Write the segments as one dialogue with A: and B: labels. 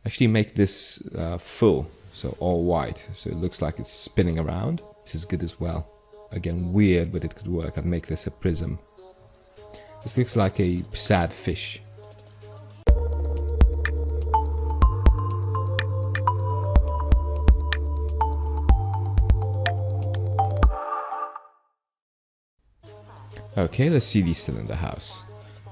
A: Actually make this full, so all white, so it looks like it's spinning around. This is good as well. Again, weird, but it could work. I'd make this a prism. This looks like a sad fish. Okay, let's see the cylinder house.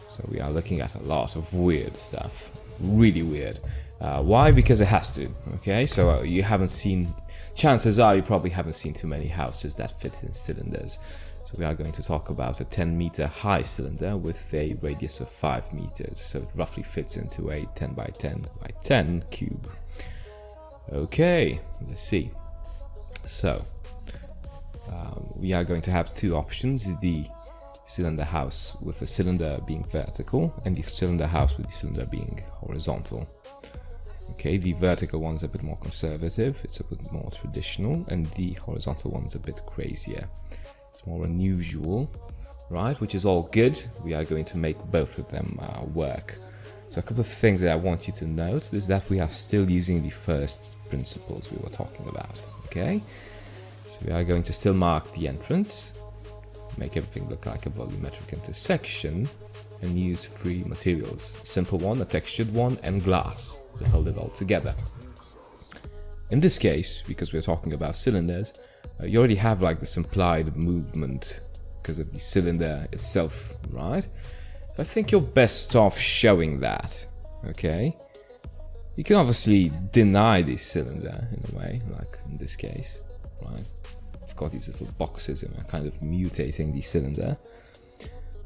A: So we are looking at a lot of weird stuff. Really weird. Why? Because it has to. Okay, so you haven't seen... Chances are you probably haven't seen too many houses that fit in cylinders. So we are going to talk about a 10-meter high cylinder with a radius of 5 meters. So it roughly fits into a 10 by 10 by 10 cube. Okay, let's see. So we are going to have two options. The cylinder house with the cylinder being vertical and the cylinder house with the cylinder being horizontal. Okay, the vertical one's a bit more conservative, it's a bit more traditional, and the horizontal one's a bit crazier. It's more unusual, right? Which is all good. We are going to make both of them work. So a couple of things that I want you to note is that we are still using the first principles we were talking about, okay? So we are going to still mark the entrance, make everything look like a volumetric intersection, and use three materials. A simple one, a textured one, and glass to hold it all together. In this case, because we're talking about cylinders, you already have like this implied movement because of the cylinder itself, right? I think you're best off showing that, okay? You can obviously deny the cylinder in a way, like in this case, right? I've got these little boxes and I'm kind of mutating the cylinder.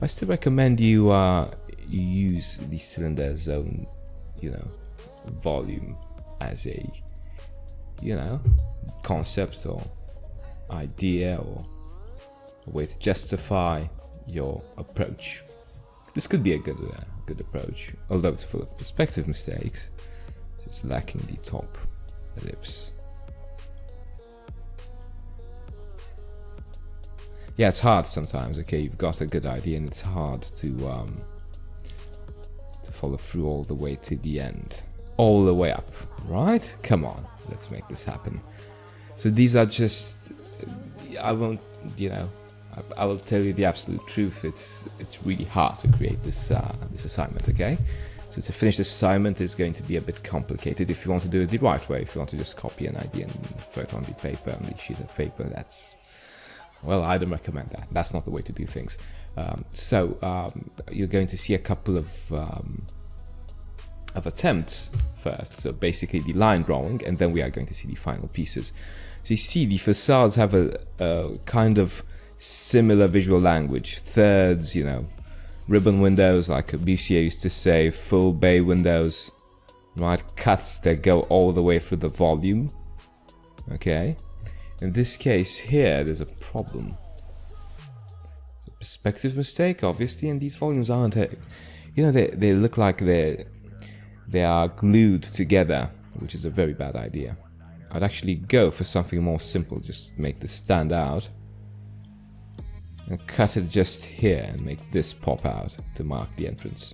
A: I still recommend you use the cylinder's own, volume as a, concept or idea or a way to justify your approach. This could be a good approach, although it's full of perspective mistakes. It's lacking the top ellipse. Yeah, it's hard sometimes. Okay, you've got a good idea and it's hard to follow through all the way to the end, all the way up, right? Come on, let's make this happen. So these are just, I won't, I will tell you the absolute truth. It's really hard to create this this assignment. Okay, so to finish this assignment is going to be a bit complicated. If you want to do it the right way, if you want to just copy an idea and throw it on the paper, on the sheet of paper, that's, well, I don't recommend that. That's not the way to do things. You're going to see a couple of attempts first. So basically the line drawing, and then we are going to see the final pieces. So you see the facades have a kind of similar visual language. Thirds, ribbon windows, like Corbusier used to say, full bay windows, right? Cuts that go all the way through the volume. Okay. In this case here, there's a problem. It's a perspective mistake, obviously, and these volumes aren't, they look like they are glued together, which is a very bad idea. I'd actually go for something more simple, just make this stand out, and cut it just here and make this pop out to mark the entrance.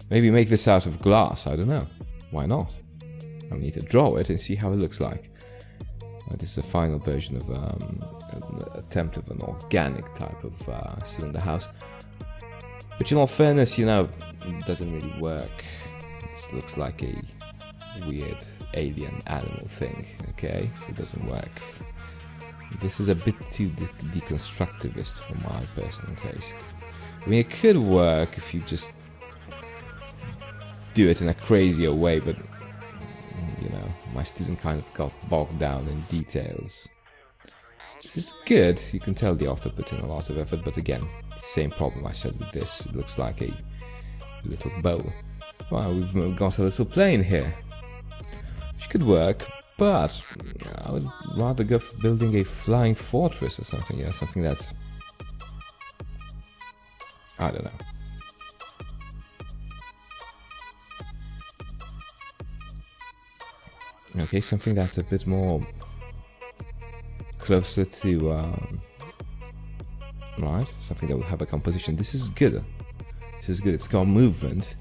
A: Maybe make this out of glass, I don't know. Why not? I need to draw it and see how it looks like. This is a final version of an attempt of an organic type of cylinder house. But in all fairness, it doesn't really work. This looks like a weird alien animal thing, okay? So it doesn't work. This is a bit too deconstructivist for my personal taste. I mean, it could work if you just do it in a crazier way, but my student kind of got bogged down in details. This is good. You can tell the author put in a lot of effort, but again, same problem I said with this. It looks like a little bow. Well, we've got a little plane here, which could work, but I would rather go for building a flying fortress or something, something that's, I don't know. Okay, something that's a bit more closer to, right, something that will have a composition. This is good. This is good. It's got movement.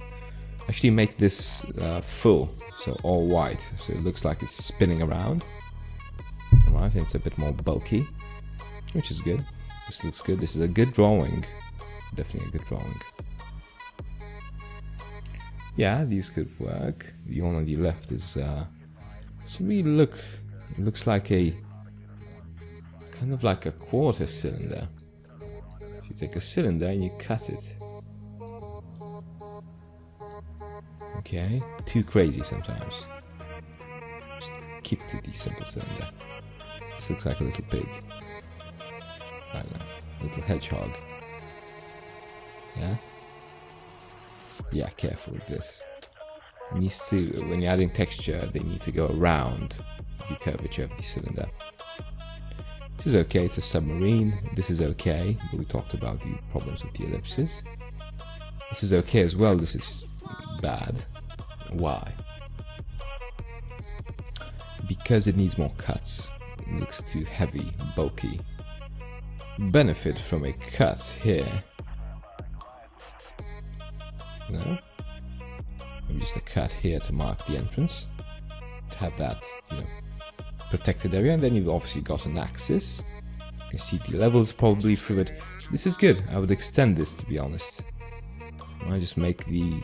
A: actually make this full, so all white, so it looks like it's spinning around. Right, and it's a bit more bulky, which is good. This looks good. This is a good drawing. Definitely a good drawing. Yeah, these could work. The one on the left is so we looks like a kind of like a quarter cylinder. You take a cylinder and you cut it. Okay, too crazy sometimes. Just keep to the simple cylinder. This looks like a little pig. I don't know, little hedgehog. Yeah? Yeah, careful with this. It needs to, when you're adding texture, they need to go around the curvature of the cylinder. This is okay, it's a submarine. This is okay, but we talked about the problems with the ellipses. This is okay as well, this is bad. Why? Because it needs more cuts. It looks too heavy, bulky. Benefit from a cut here. No? Maybe just a cut here to mark the entrance. To have that, protected area, and then you've obviously got an axis. You can see the levels probably through it. This is good. I would extend this, to be honest. I just make the,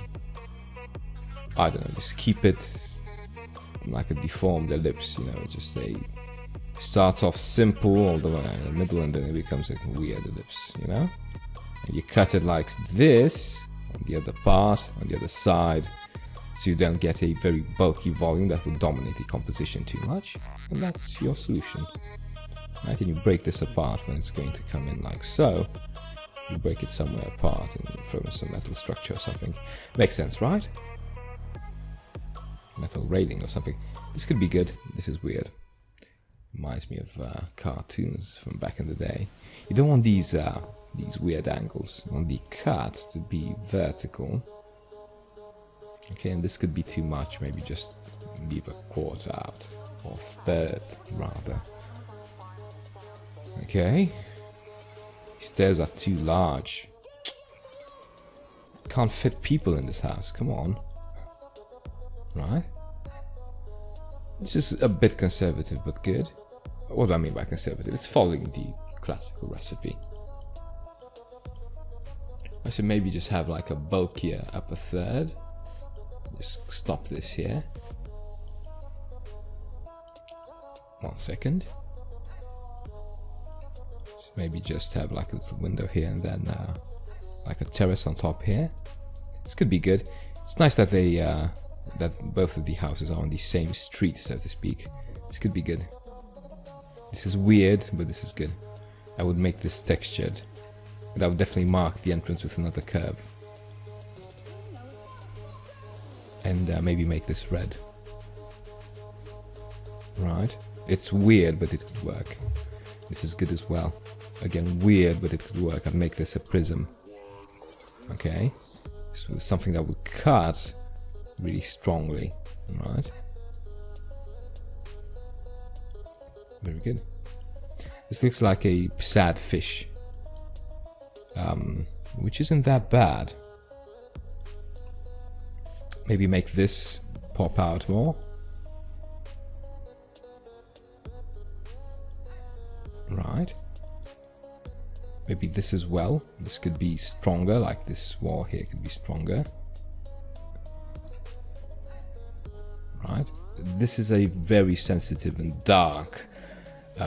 A: I don't know, just keep it like a deformed ellipse, just a starts off simple all the way in the middle, and then it becomes a weird ellipse, and you cut it like this on the other part, on the other side, so you don't get a very bulky volume that will dominate the composition too much, and that's your solution. Right, and you break this apart when it's going to come in like so. You break it somewhere apart and throw in some metal structure or something. Makes sense, right? Metal railing or something. This could be good. This is weird. Reminds me of cartoons from back in the day. You don't want these weird angles. You want the cut to be vertical. Okay, and this could be too much. Maybe just leave a quarter out, or third rather. Okay. These stairs are too large. Can't fit people in this house. Come on. Right? This is a bit conservative, but good. What do I mean by conservative? It's following the classical recipe. I should maybe just have like a bulkier upper third. Just stop this here. 1 second. Maybe just have like a little window here, and then like a terrace on top here. This could be good. It's nice that they that both of the houses are on the same street, so to speak. This could be good. This is weird, but this is good. I would make this textured, and I would definitely mark the entrance with another curve. And maybe make this red. Right? It's weird, but it could work. This is good as well. Again, weird, but it could work. I'd make this a prism. Okay? So something that would cut really strongly. Right? Very good. This looks like a sad fish. Which isn't that bad. Maybe make this pop out more. Right. Maybe this as well. This could be stronger, like this wall here could be stronger. Right. This is a very sensitive and dark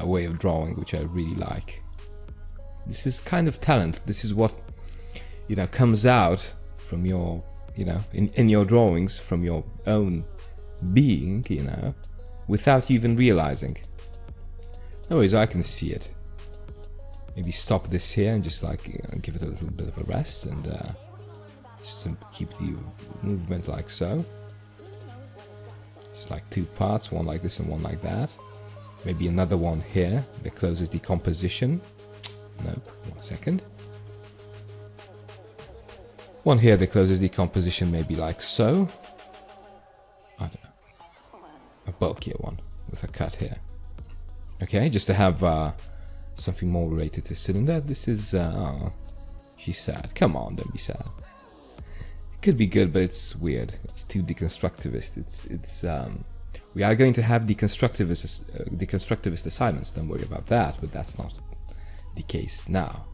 A: way of drawing, which I really like. This is kind of talent. This is what, comes out from your, in your drawings, from your own being, without you even realizing. Anyways, I can see it. Maybe stop this here and just give it a little bit of a rest, and just to keep the movement like so. Just like 2 parts, one like this and one like that. Maybe another one here that closes the composition. Nope, 1 second. One here that closes the composition, maybe like so. I don't know. A bulkier one with a cut here. Okay, just to have something more related to cylinder. This is, oh, she's sad. Come on, don't be sad. could be good, but it's weird. It's too deconstructivist. We are going to have deconstructivist assignments. Don't worry about that. But that's not the case now.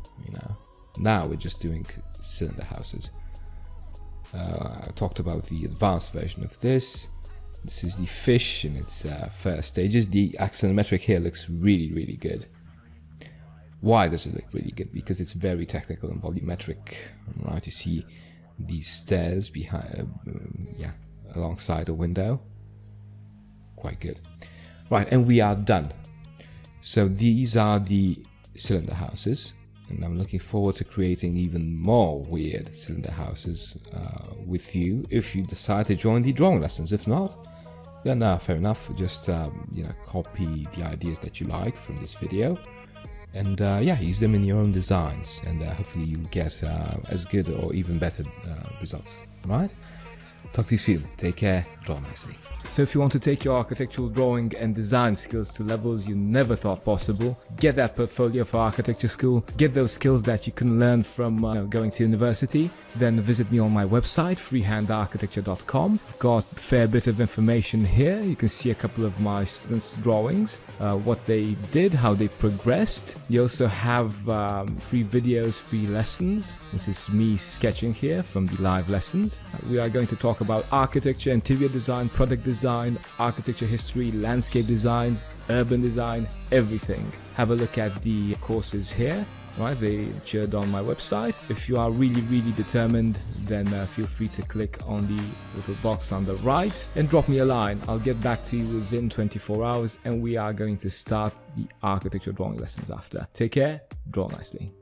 A: Now we're just doing cylinder houses. I talked about the advanced version of this. This is the fish in its first stages. The axonometric here looks really, really good. Why does it look really good? Because it's very technical and volumetric. Right, you see these stairs behind, alongside a window. Quite good. Right, and we are done. So these are the cylinder houses, and I'm looking forward to creating even more weird cylinder houses with you if you decide to join the drawing lessons. If not, then fair enough. Just copy the ideas that you like from this video, and use them in your own designs, and hopefully you'll get as good or even better results. Right? Talk to you soon. Take care. Draw nicely. So if you want to take your architectural drawing and design skills to levels you never thought possible, get that portfolio for architecture school, get those skills that you can learn from going to university, then visit me on my website, freehandarchitecture.com. I've got a fair bit of information here. You can see a couple of my students' drawings, what they did, how they progressed. You also have free videos, free lessons. This is me sketching here from the live lessons. We are going to talk about architecture, interior design, product design, architecture history, landscape design, urban design, everything. Have a look at the courses here. Right, they shared on my website. If you are really, really determined, then feel free to click on the little box on the right and drop me a line. I'll get back to you within 24 hours, and we are going to start the architecture drawing lessons after. Take care, draw nicely.